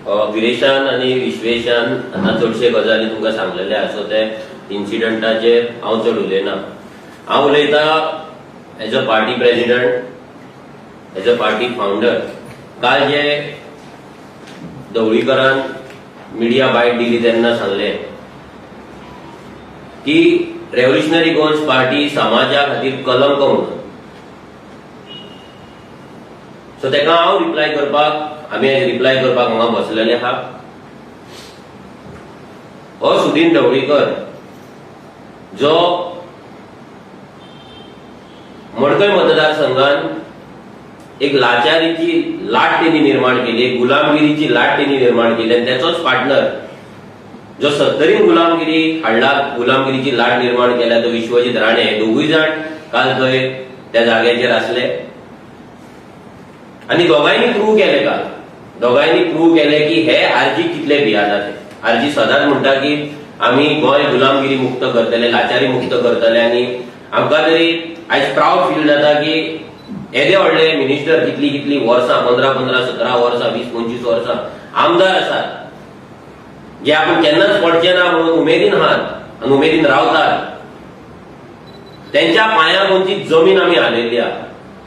विरेशान आणि विश्वेशान आता चडशे गजाली तुमकां सांगलेले आसा ते इन्सिडंटाचेर हांव चड उलयना. हांव उलयता as a party president, as a party founder. काल जे ढवळीकरान मिडिया बायट दिली तेन्ना सांगले की रेव्होल्युशनरी गोवन्स पार्टी समाजा खातीर कलंक म्हणून. सो तेका हांव रिप्लाय करपाक हांगा बसलेले आहा. हो सुदीन ढवळीकर जो मडकय मतदारसंघान एक लाचारीची लाट तेणी निर्माण केली, एक गुलामगिरीची लाट तेणी निर्माण केली आणि त्याचोच पार्टनर जो 70 गुलामगिरी हाडला, गुलामगिरीची लाट निर्माण केल्या तो विश्वजीत राणे. दोघूय जाण काल थंय त्या जाग्याचेर आसले आणि दोघांनी प्रूव्ह केले की हे आरजी कितले भियाता ते. आरजी सदांच म्हणटा की आम्ही गोंय गुलामगिरी मुक्त करतले, लाचारी मुक्त करतले आणि आमकां तरी आयज प्राउड फील जाता की येदे व्हडले मिनिस्टर कितली वर्सां 15, 17 वर्सां, 20-25 वर्सां आमदार आसात जे आपण केन्नाच पडचे ना म्हणून उमेदीन आहात आणि उमेदीन रावतात. त्यांच्या पांया पोंची जमीन आमी हालयली आहा.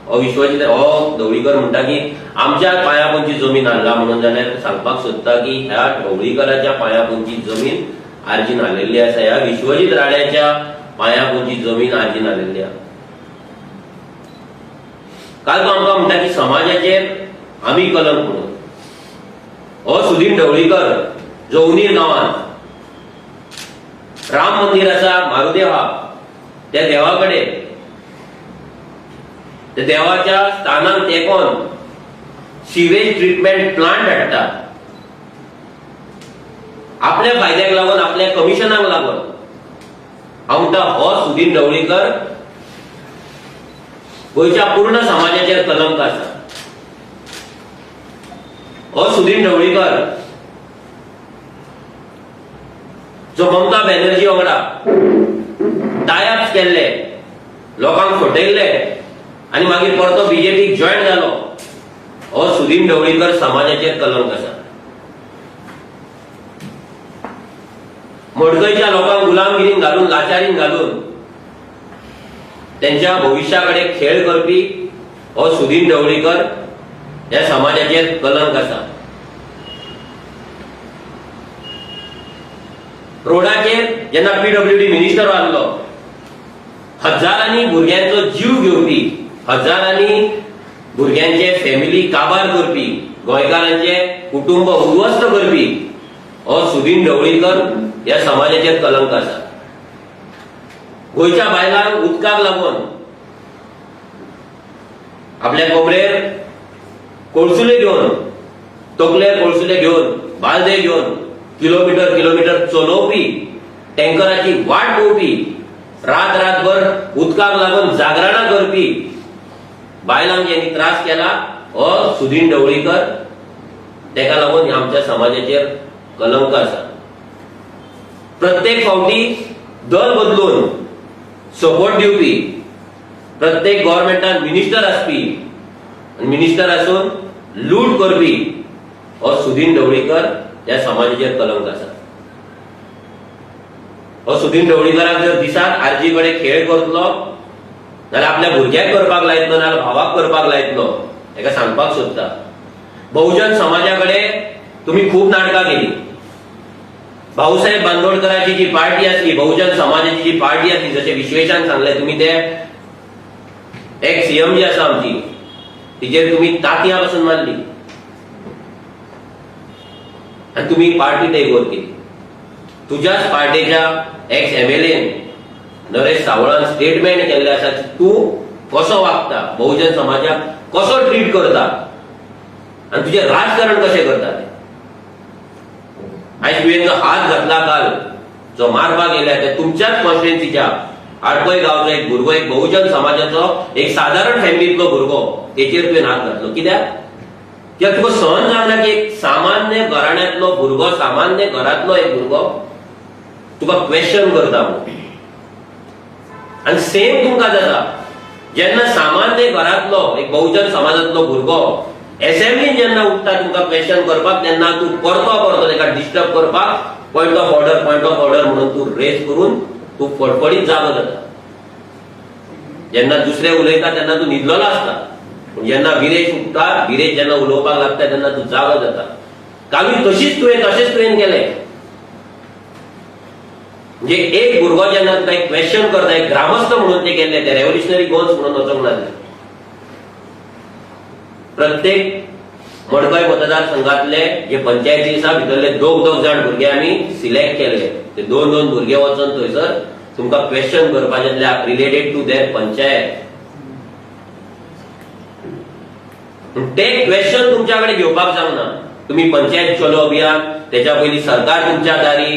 विश्वजीत ढवळीकर म्हणटा की आमच्या पांया पोंची जमीन हाडला म्हणून. जाल्यार सांगपाक सोदता की ह्या ढवळीकराच्या पांया पोंची जमीन आर्जीन हालयल्ली आसा, ह्या विश्वजीत राण्याच्या पांया पोंची जमीन आर्जीन हालयल्ली आहा. काल तो आमकां म्हणटा की समाजाचेर आमी कलंक म्हणून. हो सुदीन ढवळीकर जो उनीर गांवांत राम मंदिर आसा, मारुदेव आहा, त्या देवाकडे त्या देवाच्या स्थानाक तेकोन सिवेज ट्रीटमेंट प्लांट हाडटा आपल्या फायद्याक लागून, आपल्या कमिशनाक लागून. हांव म्हणटा हो सुदीन ढवळीकर गोंयच्या पूर्ण समाजाचेर कलंक आसा. हो सुदीन ढवळीकर जो ममता बॅनर्जी वांगडा टायअप्स केल्ले, लोकांक फटयल्ले आणि मागीर परतो बीजेपीक जॉयन जालो, हो सुदीन ढवळीकर समाजाचेर कलंक आसा. मडकयच्या लोकांक गुलामगिरीन घालून, लाचारीन घालून त्यांच्या भविष्याकडे खेळ करपी हो सुदीन ढवळीकर ह्या समाजाचेर कलंक आसा. रोडाचेर जेन्ना PWD मिनिस्टर आसलो, हजारांनी भुरग्यांचो जीव घेवपी, हजारांनी भुरग्यांचे फॅमिली काबार करपी, गोंयकारांचे कुटुंब उद्ध्वस्त करपी हो सुदीन ढवळीकर ह्या समाजाचेर कलंक आसा. गोंयच्या बायलांक उदकाक लागून आपल्या कोबरेर कोळसुले घेवन, तकलेर कोळसुले घेवन, बालदे घेवन किलोमीटर चलोवपी, टँकराची वाट पळोवपी, रातभर उदकाक लागून जागरणां करपी बायलांक ज्यांनी त्रास केला हो सुदीन ढवळीकर. तेका लागून आमच्या समाजाचेर कलंक आसा. प्रत्येक फावटी दल बदलून सपोर्ट दिवपी, प्रत्येक गव्हर्नमेंटान मिनिस्टर आसपी आनी मिनिस्टर आसून लूट करपी हो सुदीन ढवळीकर ह्या समाजाचेर कलंक आसा. हो सुदीन ढवळीकराक जर दिसाक आरजी कडेन खेळ करतलो जाल्यार आपल्या भुरग्याक करपाक लायतलो, नाल्यार भावाक करपाक लायतलो. हेका सांगपाक सोदता बहुजन समाजाकडे तुम्ही खूप नाटकां केली. भाऊसाहेब बांदोडकराची जी पार्टी असली, बहुजन समाजाची जी पार्टी असली, जसे विश्वेशान सांगले, तुम्ही ते एक सीएम जी आसा आमची तिचेर तुम्ही तांतयां पासून मारली आणि तुम्ही पार्टी टेक ओव्हर केली. तुझ्याच पार्टीच्या एक्स MLA नरेश सावळान स्टेटमेंट केल्ले आसा की तूं कसो वागता, बहुजन समाजाक कसो ट्रीट करता आणि तुझे राजकारण कशें करता ते. आयज तुवें जो हात घातला काल, जो मारपाक गेल्या ते तुमच्याच कॉन्स्टिट्युएन्सीच्या आडपय गांवचो एक भुरगो, एक बहुजन समाजाचो एक साधारण फॅमिलीतलो भुरगो, तेचेर तुवें हात घातलो. कित्याक तुका सहन जावना की एक सामान्य घराण्यांतलो भुरगो, सामान्य घरांतलो एक भुरगो तुका क्वेश्चन करता म्हणून. आणि सेम तुमकां जाता जेन्ना सामान्य घरांतलो एक बहुजन समाजातलो भुरगो असेंब्लीन जेन्ना उठता तुमकां क्वेश्चन करपाक तेन्ना तूं परतो तेका डिस्टर्ब करपाक पॉइंट ऑफ ऑर्डर म्हणून तूं रेज करून तूं फडफडीत जागो जाता. जेन्ना दुसरे उलयता तेन्ना तूं न्हिदलेलो आसता, पूण जेन्ना विरेश उठता, विरेश जेन्ना उलोवपाक लागता तेन्ना तूं जागो जाता. कालूय तशेंच तुवें केलें. म्हणजे एक भुरगो जेन्ना तुका एक क्वेश्चन करता, एक ग्रामस्थ म्हणून ते केल्ले, ते रेव्होल्युशनरी गोल्स म्हणून वचोंक नासले. प्रत्येक मडकय मतदारसंघातले जे पंचायती आसा भितरले 2 जाण भुरगे आमी सिलेक्ट केले. ते 2 भुरगे वचून थंयसर तुमकां क्वेश्चन करपाचे रिलेटेड टू देअर पंचायत. ते क्वेश्चन तुमच्या कडेन घेवपाक जावना. तुम्ही पंचायत चलो अभियान, त्याच्या पयलीं सरकार तुमच्या दारी,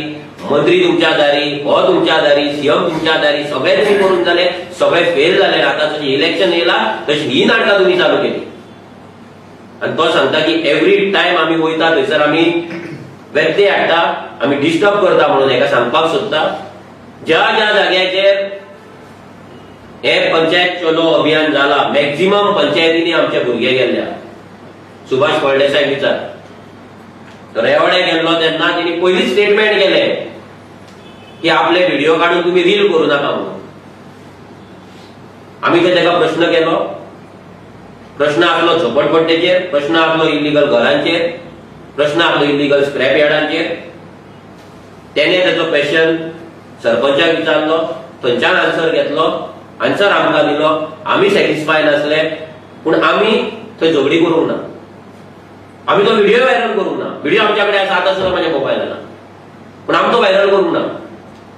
मंत्री तुमच्या दारी, हो तुमच्या दारी, सीएम तुमच्या दारी, सगळे तुम्ही करून जाले, सगळे फेल जाले. आता जशें इलेक्शन येयला तशी ही नाटकां तुम्ही चालू केली. आणि तो सांगता की एवरी टाइम आम्ही वयता थंयसर आमी व्यक्ती हाडटा, आमी डिस्टर्ब करता म्हणून. हेका सांगपाक सोदता ज्या जाग्याचेर हे पंचायत चलो अभियान जाला, मॅक्झिमम पंचायतींनी आमचे भुरगे गेल्ल्या. सुभाष फळदेसाय विचार रेवडे गेल्लो तेन्ना तेणी पयली स्टेटमेंट केले की आपले व्हिडिओ काढून तुम्ही रील करू नाका म्हणून. आमी तेका प्रश्न केलो. प्रश्न आसलो झोपडपट्टेचेर, प्रश्न आसलो इलिगल घरांचेर, प्रश्न आसलो इलिगल स्क्रॅप यार्डांचेर. तेणे तेचो क्वेश्चन सरपंचाक विचारलो, थंयच्यान आन्सर घेतलो, आन्सर आमकां दिलो. आमी सॅटिस्फाय नासले, पूण आमी थंय झगडी करूंक ना. आमी तो व्हिडिओ व्हायरल करूंक ना. व्हिडिओ आमच्या कडेन आसा, आतां सुद्दां म्हाज्या मोबायलान, पूण आमी तो व्हायरल करूंक ना.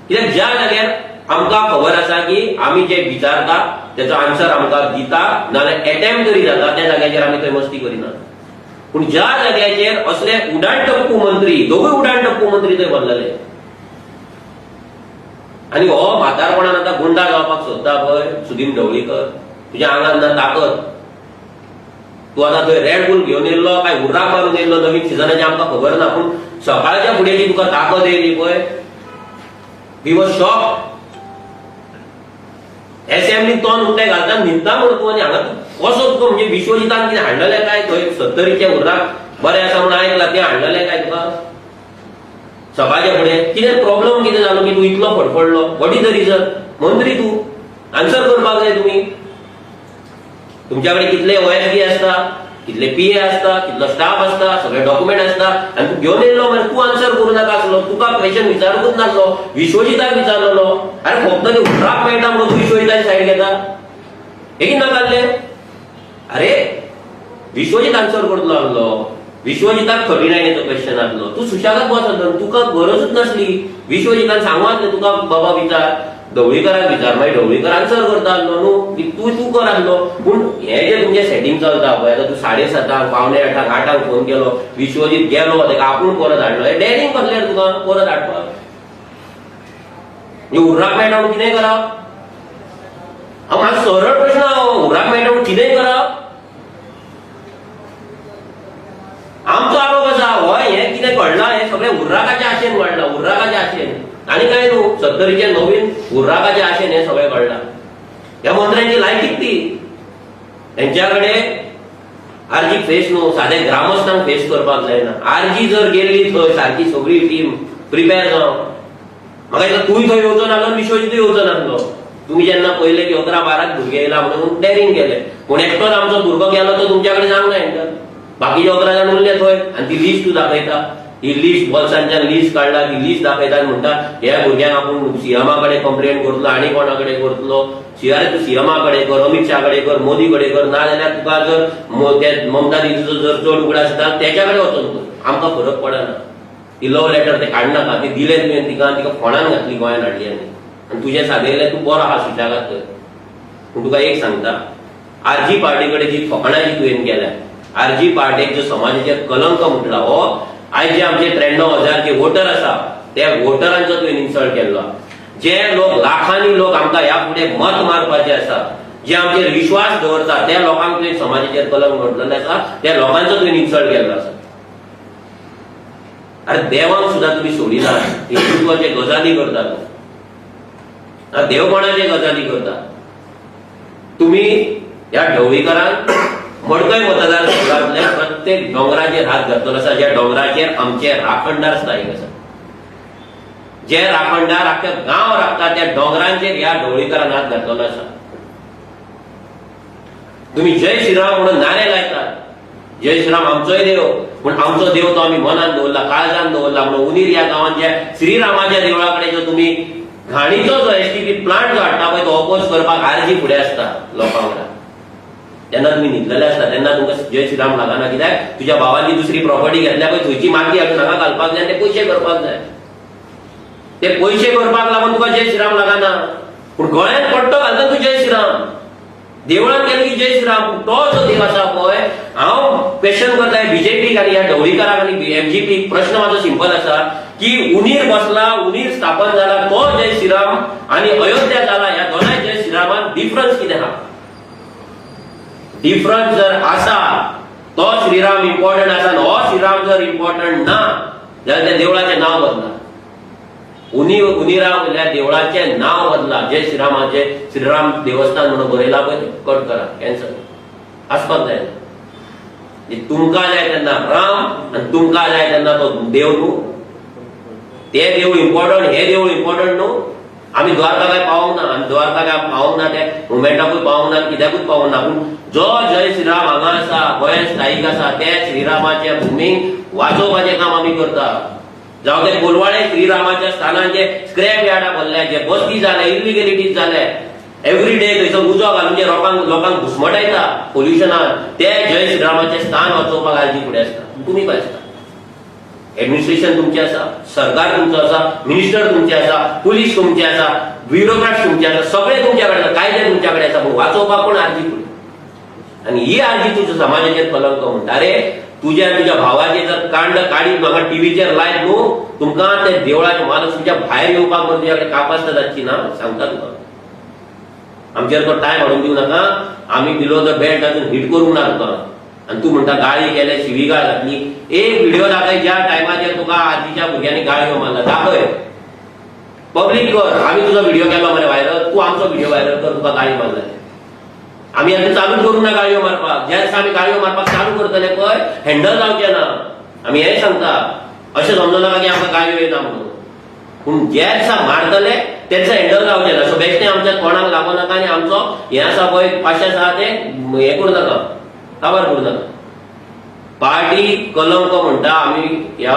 कित्याक ज्या जाग्यार आमकां खबर आसा की आमी जे विचारता त्याचो आन्सर आमकां दिता नाल्यार अटेम्प्ट तरी जाता, त्या जाग्याचेर आमी थंय मस्ती करिना. पूण ज्या जाग्याचेर असले उडाण टप्पू मंत्री, दोगूय उडाण टप्पू मंत्री थंय बसलेले, आणि हो म्हातारपणान आतां गुंडा जावपाक सोदता पळय सुदीन ढवळीकर, तुज्या आंगात ना ताकद. तूं आतां थंय रेड बुल घेवन येयल्लो काय उर्राक मारून येयल्लो नवीन सिजनाची आमकां खबर ना, पूण सकाळच्या फुडें जी तुका ताकद येयली पळय, वी वॉज शॉक. असेंब्लीत तोंड उठे घालता न्हिदता म्हणून तूं, आनी हांगा कसो तुका म्हणजे विश्वजितान कितें हाडलेलें काय, थंय 70चे उर्राक बरें आसा म्हणून आयकलां, तें हाडलेलें काय तुका सकाळच्या फुडें? कितें प्रॉब्लम कितें जालो की तूं इतलो फडफडलो? What is the reason? मंत्री तूं, आन्सर करपाक जाय तुम्ही. तुमच्या कडेन कितले OSD आसता, कितले PA आसता, कितलो स्टाफ आसता, सगळे डॉक्युमेंट आसता, आनी तूं घेवन येयल्लो मरे तूं आन्सर करूं नाका आसलो. तुका क्वेश्चन विचारूंकच नासलो, विश्वजिताक विचारलेलो. अरे फक्त ते उर्राक मेळटा म्हणून तूं विश्वजिताची सायड घेता, हे कितें नाकाल्ले? अरे विश्वजीत आन्सर करतलो आसलो, विश्वजिताक 39 क्वेश्चन आसलो, तूं सुशागात बसलो, तुका गरजूच नासली. विश्वजितान सांगू आसलें तुका बाबा विचार, ढवळीकराक विचार, मागीर ढवळीकर आन्सर करता आसलो न्हू, तूं कर आसलो. पूण हे जे तुमचे सेटिंग चलता पळय, आतां तूं 7:30 पावणे 8 फोन केलो, विश्वजीत गेलो, तेका आपूण परत हाडलो. हे डॅरिंग कसलें तुका परत हाडपाक? उर्राक मेळटा म्हणून कितेंय करप? म्हाका सरळ प्रश्न, उर्राक मेळटा म्हणून कितेंय करप? आमचो आरोप आसा हो हे कितें घडलां, हे सगळें उर्राकाच्या आशेन घडलां, उर्राकाच्या आशेन. आनी काय न्हू, 70चे नवीन उर्राकाच्या आशेन हे सगळें घडलां. ह्या मंत्र्यांची लायकीच ती. तेंच्या कडेन आरजी फेस न्हू, सादे ग्रामस्थांक फेस करपाक जायना. आरजी जर गेल्ली थंय सारकी सगळी टीम प्रिपेर जावन, म्हाका दिसता तूंय थंय येवचो नासलो, विश्वजीतूय येवचो नासलो. तुम्ही जेन्ना पळयलें की 11-12 भुरगे येयला म्हणून डॅरिंग केले, पूण एकटोच आमचो भुरगो गेलो तो तुमच्या कडेन सांगना हेंच्यान. बाकीचे 11 जाण उरले थंय, आनी ती लिस्ट तूं दाखयता. ही लिस्ट बॉल्सांच्यान लिस्ट काडला, ती लिस्ट दाखयता आनी म्हणटा ह्या भुरग्यांक आपूण सीएमा कडेन कंप्लेंट करतलो, आनी कोणा कडेन करतलो. तूं सीएमा कडेन कर, अमित शाह कडेन कर, मोदी कडेन कर, ना जाल्यार तुका जर ममता दिदीचो जर चड उगड आसता तेच्या कडेन वचून कर. आमकां फरक पडना. ती लव लेटर ते काडनाका, ती दिले तुवें तिका फोंडान घातली गोंयांत हाडली आनी तुजें सादयलें तूं बरो आहा सुशागाद कर. पूण तुका एक सांगता, आरजी पार्टी कडेन जी फकाणां तुवें केल्या, आरजी पार्टीक जो समाजाचेर कलंक म्हटला, हो आयज जे आमचे 93,000 जे वोटर आसा त्या वोटरांचो तुवें इन्सल्ट केल्लो. जे लोक लाखांनी लोक आमकां ह्या फुडें मत मारपाचे आसा, जे आमचेर विश्वास दवरता, त्या लोकांक तुवें समाजाचेर कलंक म्हटलेले आसा, त्या लोकांचो तुवें इन्सल्ट केल्लो आसा. अरे देवाक सुद्दां तुमी सोडिना, हिंदुत्वाचे गजाली करता तूं. देव कोणाचे गजाली करता? तुम्ही ह्या ढवळीकरांक मडकय मतदारसंघांतल्या देवळाचेर हात घातलेलो आसा, ज्या डोंगराचेर आमचे राखणदार स्थायीक आसा, जे राखणदार आख्खे गांव राखता त्या डोंगरांचेर ह्या ढवळीकरान हात घातलेलो आसा. तुम्ही जय श्रीराम म्हणून नारे लायतात, जय श्रीराम आमचोय देव, पण आमचो देव तो आम्ही मनात दवरला, काळजान दवरला म्हणून उनीर ह्या गांवांच्या श्रीरामाच्या देवळाकडे जो तुम्ही घाणीचो जो एसटीपी प्लांट जो हाडटा पळय तो ऑपोज करपाक आरजी फुडें आसता लोकां वांगडा, तेन्ना तुम्ही न्हिदलेले आसता तेन्ना तुमकां जय श्रीराम लागना. कित्याक तुज्या भावांनी दुसरी प्रॉपर्टी घेतल्या पळय थंयची माती हाडून हांगा घालपाक जाय, ते पयशे करपाक जाय, ते पयशे करपाक लागून तुका जय श्रीराम लागना. पूण गळ्यात पट्टो घालता तूं जय श्रीराम, देवळात गेले की जय श्रीराम. तो जो देव आसा पळय, हांव क्वेश्चन करताय बीजेपीक आनी ह्या ढवळीकाराक आनी एमजीपीक. प्रश्न माझो सिंपल आसा की उनीर बसला, उनीर स्थापन जाला तो जय श्रीराम आनी अयोध्या जाला, ह्या दोनाय जय श्रीरामान डिफरन्स कितें आहा? डिफरन्स जर आसा तो श्रीराम इम्पॉर्टंट आसा, हो श्रीराम जर इम्पॉर्टंट ना जाल्यार त्या देवळाचें नांव बदला. उनिरा वयल्या देवळाचे नाव बदला, जय श्रीरामाचे श्रीराम देवस्थान म्हणून बरयला पळय कट करा, कॅन्सल आसपाक जाय. तुमकां जाय तेन्ना राम आनी तुमकां जाय तेन्ना तो देव न्हू. ते देव इम्पॉर्टंट, हे देव इम्पॉर्टंट न्हू. आमी द्वारका काय पावूंक ना, आमी द्वारका काय पावूंक ना, त्या मुमेंटाकूय पावूंक ना, कित्याकूच पावूंक ना. पूण जो जय श्रीराम हांगा आसा, गोंयांत स्थायीक आसा, त्या श्रीरामाच्या भुमीक वाचोवपाचें काम आमी करता. जावं ते कोलवाळे श्रीरामाच्या स्थानांचे स्क्रॅप यार्डा भरल्या, जे बस्ती जाले, इलिगेलिटीज जाले, एवरी डे थंयसर उजो घालून जे लोकांक घुस्मटायता पोल्युशनान, ते जय श्रीरामाचे स्थान वाचोवपाक आरजी फुडें आसता. तुमी काय आसता? एडमिनिस्ट्रेशन तुमचें आसा, सरकार तुमचो आसा, मिनिस्टर तुमचे आसा, पुलीस तुमचे आसा, ब्युरोक्राट्स तुमचे आसा, सगळे तुमच्या कडेन आसा, कायदे तुमच्या कडेन आसा, पूण वाचोवपाक कोण आरजी फुडें? आनी ही आरजी तुज्या समाजाचेर कलंक म्हणटा. अरे तुज्या भावाचे जर कांड काडी म्हाका टीव्हीचेर लायत न्हू, तुमकां ते देवळाचे महालक्ष्मीच्या भायर येवपाक म्हण तुज्या कडेन कापास्ता जातची ना, सांगता तुका. आमचेर तो टायम हाडून दिवं नाका, आमी बिलो द बेल्ट अजून हिट करूंक ना तुका. आनी तूं म्हणटा गाळी केले, शिवीगाळ घातली. एक व्हिडिओ दाखय ज्या टायमाचेर तुका आजीच्या भुरग्यांनी गाळयो मारला, दाखय, पब्लीक कर. आमी तुजो व्हिडिओ केलो मरे व्हायरल, तूं आमचो व्हिडिओ व्हायरल कर, तुका गाळी मारला. आम्ही आता चालू करू ना गाळयो मारपाक. ज्या दिसा आमी गाळयो मारपाक चालू करतले पळय, हँडल जावचे ना. आमी हें सांगता, अशें समजू नका की आमकां गाळयो येना म्हणून. पूण ज्या दिसा मारतले तेंचो हँडल जावचे ना. सो बेश्टें आमच्या कोणाक लागो नाका आनी आमचो हें आसा पळय 500 आसा तें हें करूं नाका, काबार करूं नाका. पार्टी कलंक म्हणटा आमी ह्या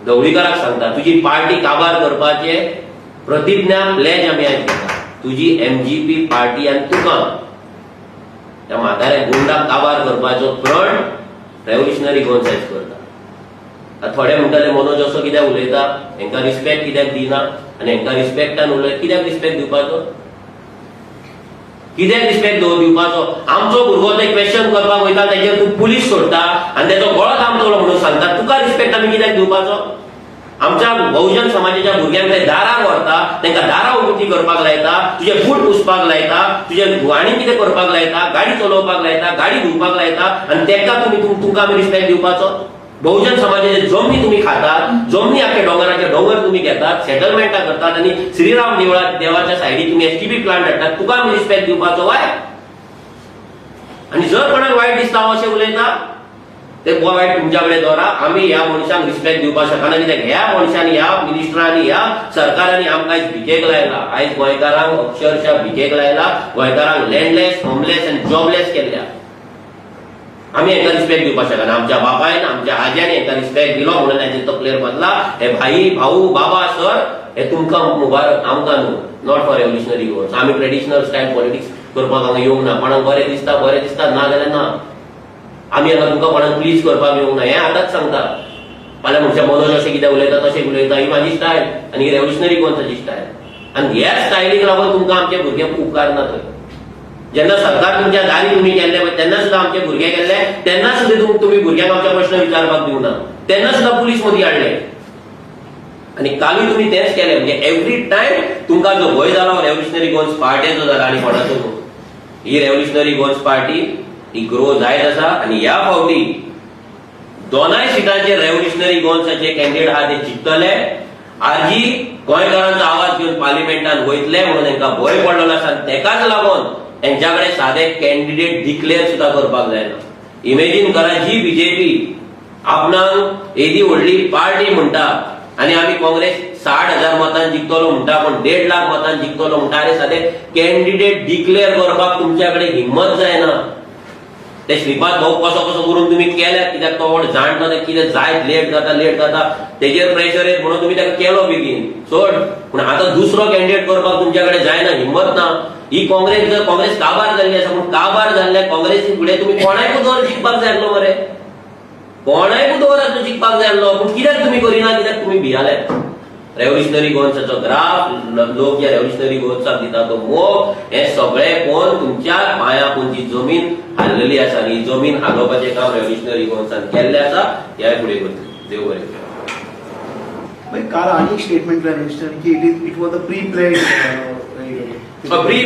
ढवळीकाराक सांगता, तुजी पार्टी काबार करपाचे प्रतिज्ञा प्लेज आमी आयज घेता. तुजी एमजीपी पार्टी आनी तुका त्या म्हाताऱ्या गुंडाक काबार करपाचो फ्रंट रेव्होल्युशनरी गोवन सायज करता. थोडे म्हणटाले मनोज असो कित्याक उलयता, हेंकां रिस्पेक्ट कित्याक दिना, आनी हेंकां रिस्पेक्टान उलयता. कित्याक रिस्पेक्ट दिवपाचो? कित्याक रिस्पेक्ट दिवपाचो? आमचो भुरगो ते क्वेश्चन करपाक वयता, तेजेर तूं पुलीस सोडटा आनी तेजो गळो दामतलो म्हणून सांगता. तुका रिस्पेक्ट आमी कित्याक दिवपाचो? आमच्या बहुजन समाजाच्या भुरग्यांकडे दारार व्हरता, तांकां दारां उक्ती करपाक लायता, तुजे बूट पुसपाक लायता, तुजे आनी कितें करपाक लायता, गाडी चलोवपाक लायता, गाडी धुवपाक लायता, आनी तांकां तुमकां आमी रिस्पेक्ट दिवपाचो? बहुजन समाजाचे जमनी तुम्ही खातात, जमनी आख्या डोंगराचे डोंगर तुम्ही घेतात, सेटलमेंटा करतात, आणि श्रीराम देवाच्या सायडीक तुम्ही एसटीपी प्लांट हाडटात, तुका आमी रिस्पेक्ट दिवपाचो वाय? आणि जर कोणाक वायट दिसता अशें उलयता ते वायट तुमच्या कडेन दवरा. आमी ह्या मनशांक रिस्पेक्ट दिवपाक शकना, कित्याक ह्या मनशांनी, ह्या मिनिस्टरांनी, ह्या सरकारांनी आमकां आयज भिकेक लायला. आयज गोंयकारांक अक्षरशः भिकेक लायला. गोंयकारांक लँडलेस, होमलेस आनी जॉबलेस केल्ल्या. आमी हेका रिस्पेक्ट दिवपाक शकना. आमच्या बापायन, आमच्या आज्यानी हेका रिस्पेक्ट दिलो म्हणून हेजे तकलेर बदला. हे भाई, भाऊ, बाबा, सर, हे तुमकां मुबारक, आमकां न्हू. Not for revolutionary Goans. आमी ट्रेडिशनल स्टायल पॉलिटिक्स करपाक हांगा येवंक ना. कोणाक बरें दिसता ना जाल्यार ना. आमी हांगा तुमकां कोणाक प्लीज करपाक येवंक ना, हें आतांच सांगता. फाल्यां म्हणच्या मनोज अशें कितें उलयता तशें उलयता, ही म्हाजी स्टायल आनी ही रेव्होल्युशनरी गोवन्साची स्टायल. आनी ह्या स्टायलीक लागून तुमकां आमचे भुरगे उपकार ना. थंय जेन्ना सरकार तुमच्या दारी तुम्ही गेल्ले तेन्ना सुद्दां आमचे भुरगे गेल्ले, तेन्ना सुद्दां तुम्ही भुरग्यांक आमचे प्रश्न विचारपाक दिवना. तेन्ना सुद्दां पुलीस मदीं हाडले. आणि कालूय तुम्ही तेच केले. म्हणजे एवरी टायम तुमकां जो भंय जालो रेव्होल्युशनरी गोवन्स पार्टीचो जाला आनी कोणाचो न्हू. ही रेव्होल्युशनरी गोवन्स पार्टी ही ग्रो जायत आसा. आनी ह्या फावटी दोनाय सिटांचेर रेव्होल्युशनरी गोवन्साचे कॅन्डिडेट आहा ते जिखतले. आरजी गोंयकारांचो आवाज घेवन पार्लिमेंटान वयतले म्हणून तांकां भंय पडलेलो आसा. तेकाच लागून तेंच्याकडे सादे कॅन्डिडेट डिक्लेअर सुद्धा करपाक जायना. इमेजिन करा जी बीजेपी आपणाक एदी व्हडली पार्टी म्हणटा आणि आम्ही काँग्रेस 60,000 मतांन जिखतलो म्हणटा पण 1.5 लाख मतांन जिखतलो म्हणटा अरे सादे कॅन्डिडेट डिक्लेअर करपाक तुमच्याकडे हिम्मत जायना ते श्रीपाद भाऊ कसो कसो करून तुम्ही केल्यात कित्याक तो व्हड जाणतो ते कितें जायत लेट जाता तेजेर प्रेशर येत म्हणून तुम्ही ताका केलो बेगीन सोड पूण आता दुसरो कॅन्डिडेट करपाक तुमच्याकडे जायना हिम्मत ना ही काँग्रेस जर काँग्रेस काबार जाल्ली आसा पूण काबार जाल्ल्या काँग्रेसी फुडें तुम्ही कोणाकूय दोर जिखपाक जाय आसलो मरे कोणाकूय दोर आसलो जिखपाक जाय आसलो पूण कित्याक तुम्ही करिना कित्याक तुम्ही भियाल्यात रेव्होल्युशनरी गोवन्साचो ग्राफ लोक ज्या रेव्होल्युशनरी गोवन्साक दिता तो मोग हे सगळे कोण तुमच्या पांयां जी जमीन हाललेली आसा ही जमीन हालोवपाचें काम रेव्होल्युशनरी गोवन्सान केल्लें आसा ह्याय फुडें करतली देव बरें करूं काल आनी स्टेटमेंट रेव्होल्युशनरी की it was a pre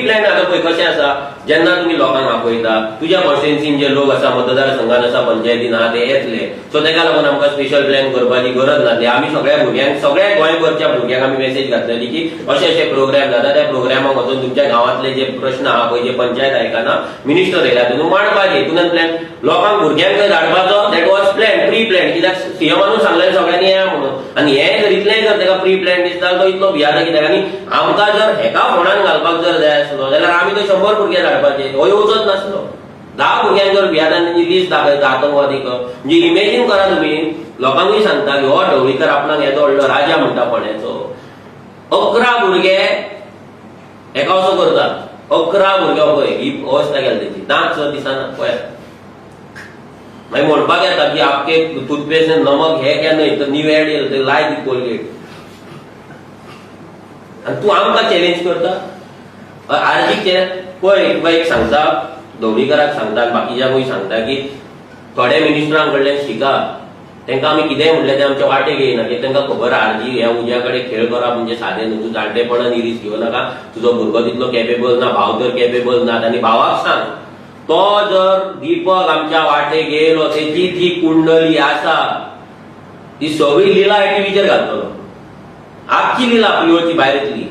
plan आता पळय कशें आसा जेन्ना तुम्ही लोकांक आपयता तुज्या कॉन्स्टिट्युएन्सीन जे लोक आसा मतदारसंघान आसा पंचायतीन आहा ते येतले सो तेका लागून आमकां स्पेशल प्लॅन करपाची गरज नासली आमी सगळ्या भुरग्यांक सगळ्या गोंयभरच्या भुरग्यांक आमी मेसेज घातलेली की अशे अशे प्रोग्राम जाता त्या प्रोग्रामाक वचून तुमच्या गांवांतले जे प्रश्न आहा पळय जे पंचायत आयकना मिनिस्टर येयला तितून मांडपाचे हितून प्लॅन लोकांक भुरग्यांक धाडपाचो that was plan pre plan कित्याक सीएमानूच सांगलें सगळ्यांनी या म्हणून आनी हे जर इतलें जर तेका प्री प्लॅन दिसता तो इतलो भियाता कित्याक आनी आमकां जर हेका फोंडान घालपाक जर जाय आसलो जाल्यार आमी तो 100 भुरगे धाडपाचे हो येवचोच नासलो 10 भुरग्यांक जर भियाता तेंची लिस्ट दाखयता आतंकवादीक म्हणजे इमेजिन करा तुम्ही लोकांकूय सांगता की हो ढवळीकर आपणाक येदो व्हडलो राजा म्हणटा फोंड्याचो 11 भुरगे एका असो करता 11 भुरगे पळय ही अवस्था केली तेची 10 दिसांना पळयात मागीर म्हणपाक येता की आपके टूथपेस्ट नमक हे क्या न्हय तर न्यू एड येयला लाय दी कोलगेट आनी तूं आमकां चॅलेंज करता आर्जीचे पळय एक सांगता ढवळीकराक सांगता बाकीच्यांकूय सांगता की थोड्या मिनिस्टरां कडल्यान शिका तांकां आमी कितेंय म्हणलें तें आमच्या वाटेक येयना की तांकां खबर आर्जी ह्या उज्या कडेन खेळ करप म्हणजे सादें न्हू तूं जाणटेपणान ही रिस्क घेवं नाका तुजो भुरगो तितलो कॅपेबल ना भाव तर कॅपेबल ना आनी भावाक सांग तो जर दीपक आमच्या वाटेक येयलो तेची ती कुंडली आसा ती सगळी लिला टीव्हीचेर घालतलो आख्खी लिला पिओची भायर येतली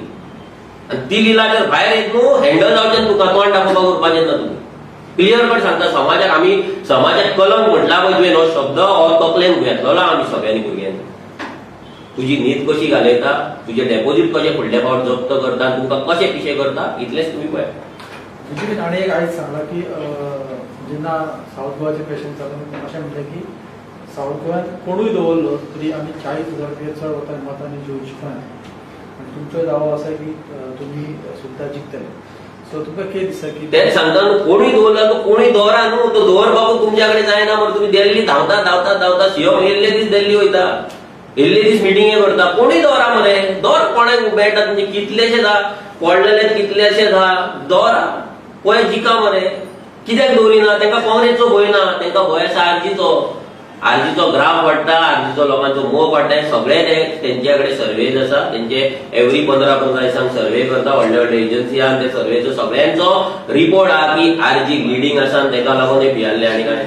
आणि ती लिला जर भायर येत न्हू हँडल जावचें तुका तोंड दाखोवपाक उरपाचें ना तुम्ही क्लियर कट सांगता समाजाक आमी समाजाक कलंक म्हटला पळय तुवें हो शब्द हो तकलेन घेतलेलो आमी सगळ्यांनी भुरग्यांनी तुजी न्हीद कशी घालयता तुजे डेपोजीट कशें फुडल्या फावट जप्त करता तुमकां कशें पिशे करता इतलेंच तुमी पळय आनी एक आयज सांगला की जेन्ना साऊथ गोवाचे पेशंट जाता अशें म्हणलें की साऊथ गोव्यात कोणूय दवरलो तरी आमी 40,000 रुपया चड वता मतांनी जेवची ना आनी तुमचो दावो आसा की तुमी सुद्दां जिखतले सो तुमकां कितें दिसता की तेच सांगता न्हू कोणूय दवरला तो कोणूय दवरा न्हू तो दवरपाकूच तुमच्या कडेन जायना मरे तुमी दिल्ली धांवता सीएम येयल्ले दीस दिल्ली वयता येयल्ले दीस मिटिंगे करता कोणूय दवरा मरे दवर कोणाक मेळटा तुमचे कितलेशे धा पडलेले कितलेशे धा दवरा पळय जिका मरे कित्याक दवरिना तांकां काँग्रेसचो भंय ना तांकां भंय आसा आर्जीचो ग्राफ वाडटा आर्जीचो लोकांचो मोग वाडटा सगळे तेंच्या कडेन सर्वेज आसा तेंचे एवरी 15-15 दिसांक सर्वे करता व्हडले व्हडले एजन्सी आहा ते सर्वेचो सगळ्यांचो रिपोर्ट आहा की आर्जी लिडींग आसा आनी ताका लागून हे भियाल्ले आनी काय